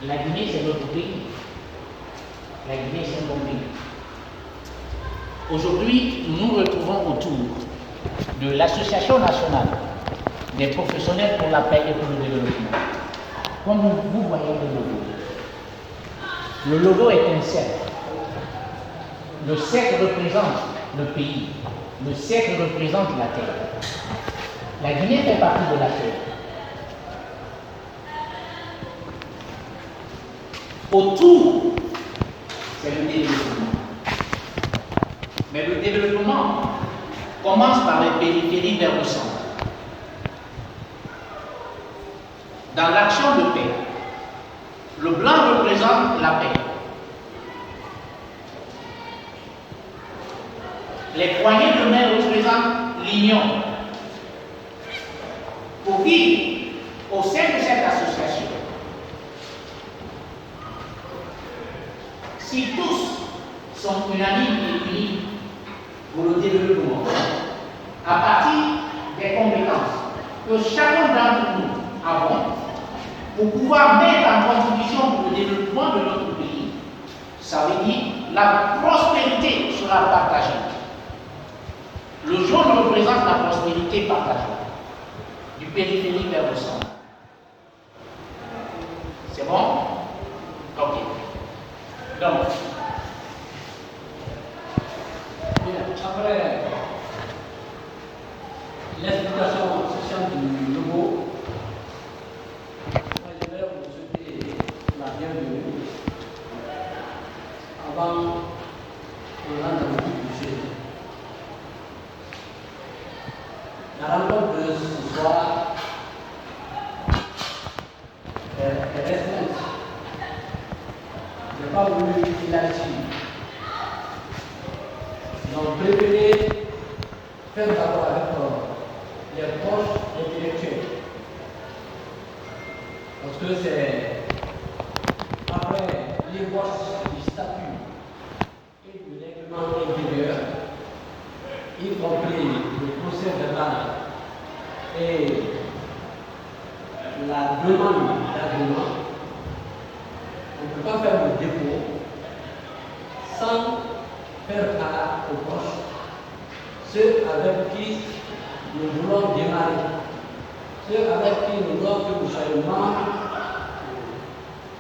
La Guinée, c'est notre pays. La Guinée, c'est mon pays. Aujourd'hui, nous nous retrouvons autour de l'Association nationale des professionnels pour la paix et pour le développement. Comme vous voyez le logo est un cercle. Le cercle représente le pays. Le cercle représente la terre. La Guinée fait partie de la terre. Autour, c'est le développement. Mais le développement commence par les périphéries vers le centre. Dans l'action de paix, le blanc représente la paix. Les poignées de main représentent l'union. Pour qui, au sein de cette association, si tous sont unanimes et unis pour le développement, à partir des compétences que chacun d'entre nous avons, pour pouvoir mettre en contribution pour le développement de notre pays, ça veut dire la prospérité sera partagée. Le jaune représente la prospérité partagée, du périphérique vers le centre. C'est bon? Ok. Donc, après l'explication sociale du logo, je vais vous souhaiter la bienvenue avant qu'on rentre dans le vif du sujet. La rencontre de ce soir est restreinte. Je n'ai pas voulu élargir. Ils ont préféré faire d'abord avec les proches intellectuels. Parce que c'est après l'évocation du statut et du règlement intérieur, y compris le procès verbal et la demande d'agrément, on ne peut pas faire le dépôt sans faire part aux proches, ceux avec qui nous voulons démarrer, ceux avec qui nous voulons que nous soyons membres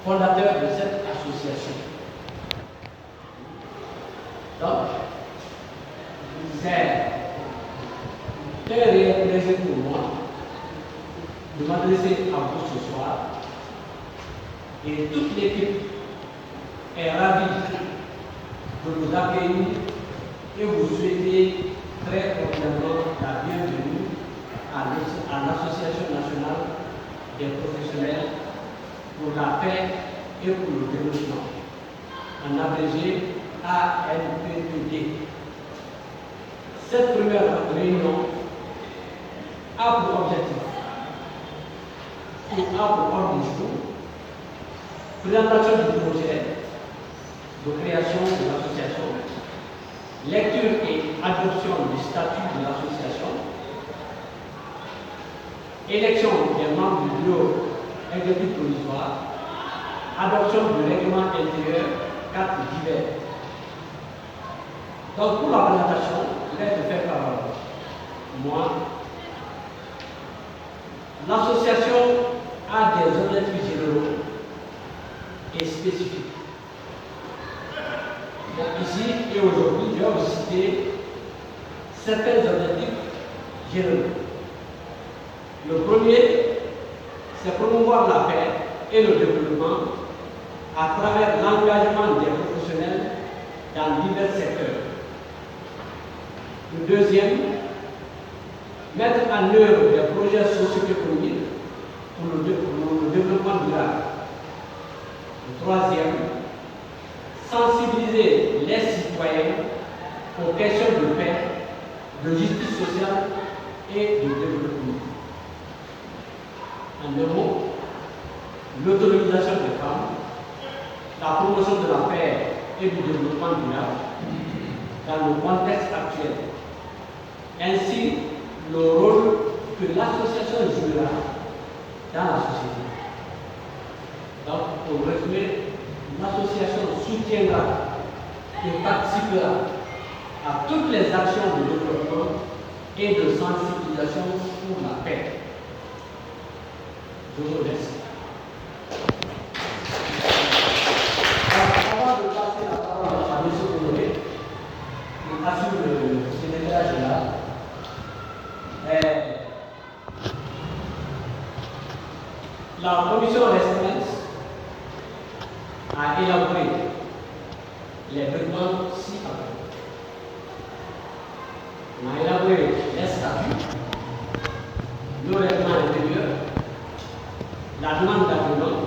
fondateurs de cette association. Donc, c'est un réel plaisir pour moi de m'adresser à vous ce soir. Et toute l'équipe est ravie de vous accueillir et vous souhaiter très cordialement la bienvenue à l'Association nationale des professionnels pour la paix et pour le développement, en abrégé ANPPD. Cette première réunion a pour objectif et a pour ordre du jour présentation du projet de création de l'association, lecture et adoption du statut de l'association, élection des membres du bureau exécutif provisoire, adoption du règlement intérieur, cadre divers. Donc pour la présentation, je vais le faire par moi. L'association a des objectifs généraux et spécifiques. Donc ici et aujourd'hui, je vais vous citer certains objectifs généraux. Le premier, c'est promouvoir la paix et le développement à travers l'engagement des professionnels dans divers secteurs. Le deuxième, mettre en œuvre des projets socio-économiques pour le développement durable. Le troisième, sensibiliser les citoyens aux questions de paix, de justice sociale et de développement. En deux mots, l'autonomisation des femmes, la promotion de la paix et du développement durable dans le contexte actuel, ainsi le rôle que l'association jouera dans la société. Donc, pour résumer, l'association soutiendra et participera à toutes les actions de développement et de sensibilisation pour la paix. Je vous remercie. Avant de passer la parole à M. Bouloré, qui assure le secrétaire général, la commission restreinte a élaboré les documents ci-après. On a élaboré les statuts, le règlement intérieur, la demande d'agrément,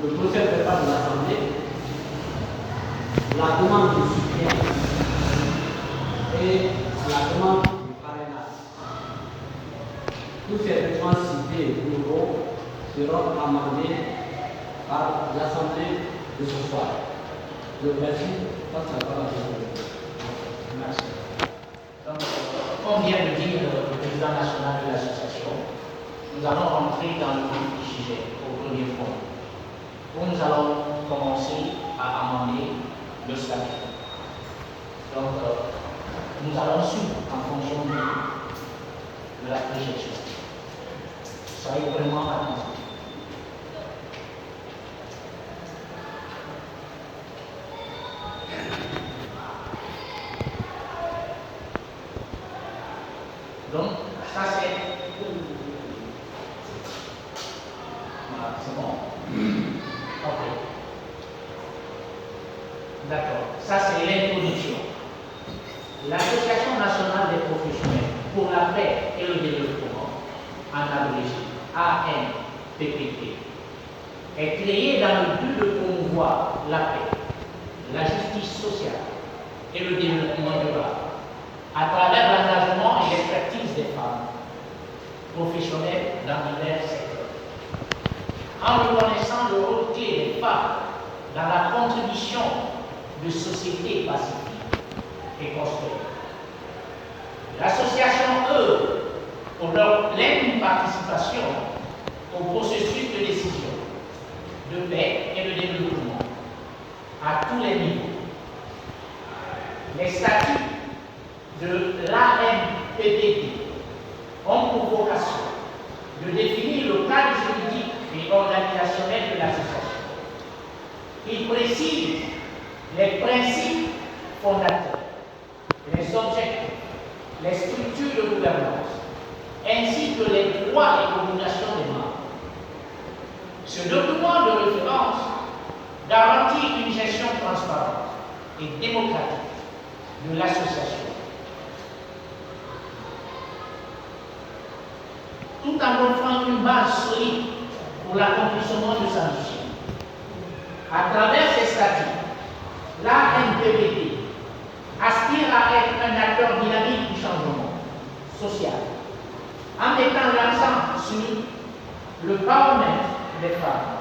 le procès verbal de l'Assemblée, la demande de soutien et la demande du parrainage. Tous ces documents cités nouveaux seront amendés par l'Assemblée de ce soir. Je vous remercie. Passe la parole à vous. Merci. Donc, comme vient de dire le président national de l'association, nous allons rentrer dans le vif du sujet au premier point, où nous allons commencer à amender le statut. Donc, nous allons suivre en fonction de la projection. Soyez vraiment attentifs. Donc, ça c'est... Voilà, c'est bon? Ok. D'accord. Ça c'est l'introduction. L'Association nationale des professionnels pour la paix et le développement, en abrégé ANPPT, est créée dans le but de promouvoir la paix, la justice sociale et le développement durable à travers l'engagement et l'expertise des femmes professionnelles dans divers secteurs. En reconnaissant le rôle clé des femmes dans la contribution de sociétés pacifiques et construites. L'association œuvre pour leur pleine participation au processus de décision, de paix et de développement à tous les niveaux. Les statuts de l'ANPPT ont pour vocation de définir le cadre juridique et organisationnel de l'association. Ils précisent les principes fondateurs, les objectifs, les structures de gouvernance, ainsi que les droits et obligations des membres. Ce document de référence garantit une gestion transparente et démocratique de l'association, tout en offrant une base solide pour l'accomplissement de sa mission. À travers ces statuts, l'ANPPT aspire à être un acteur dynamique du changement social, en mettant l'accent sur le paramètre des femmes,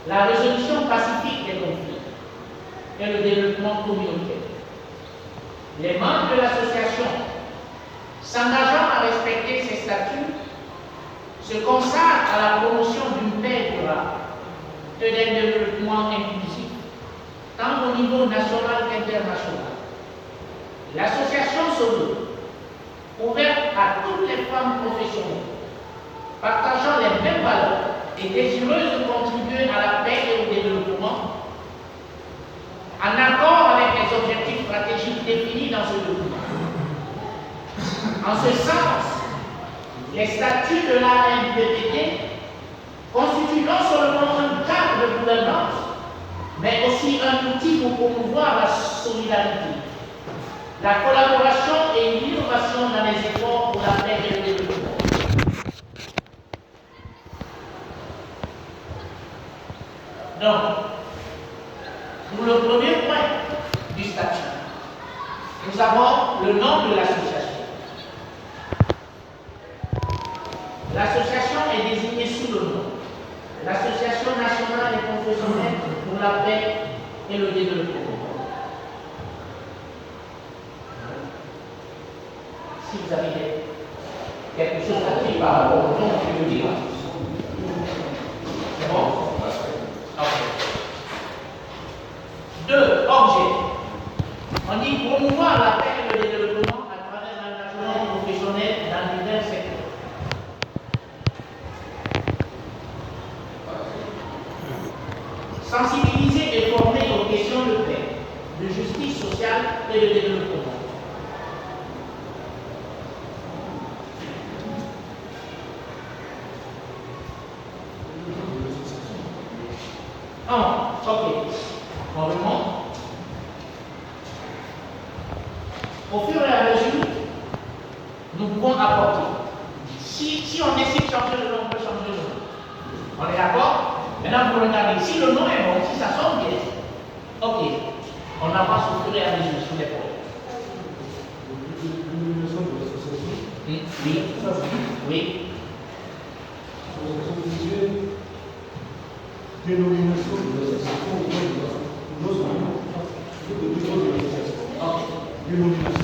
la résolution pacifique des conflits et le développement communautaire. Les membres de l'association, s'engageant à respecter ces statuts, se consacrent à la promotion d'une paix durable et d'un développement inclusif, tant au niveau national qu'international. L'association se veut ouverte à toutes les femmes professionnelles, partageant les mêmes valeurs et désireuses de contribuer à la paix et au développement, en accord avec les objectifs stratégiques définis dans ce document. En ce sens, les statuts de la MPPD constituent non seulement un cadre de gouvernance, mais aussi un outil pour promouvoir la solidarité, la collaboration et l'innovation dans les efforts pour la paix et le développement. Donc, pour le premier point du statut, nous avons le nom de l'association. L'association est désignée sous le nom l'Association nationale et professionnelle pour la paix et le développement. Si vous avez quelque chose à dire par rapport au nom, je veux dire. C'est bon? Ok. 2. Objet. On dit promouvoir la paix et le développement à travers l'engagement professionnel dans divers secteurs. Sensibiliser et former aux questions de paix, de justice sociale et de développement. Ok. On remonte. Au fur et à mesure, nous pouvons apporter. Si on décide de changer le nom, on peut changer le nom. On est d'accord? Maintenant, vous regardez, si le nom est bon, si ça sonne bien, ok, on avance au fur et à mesure sur les points. Oui. Oui. Dénomination de l'association, dénomination.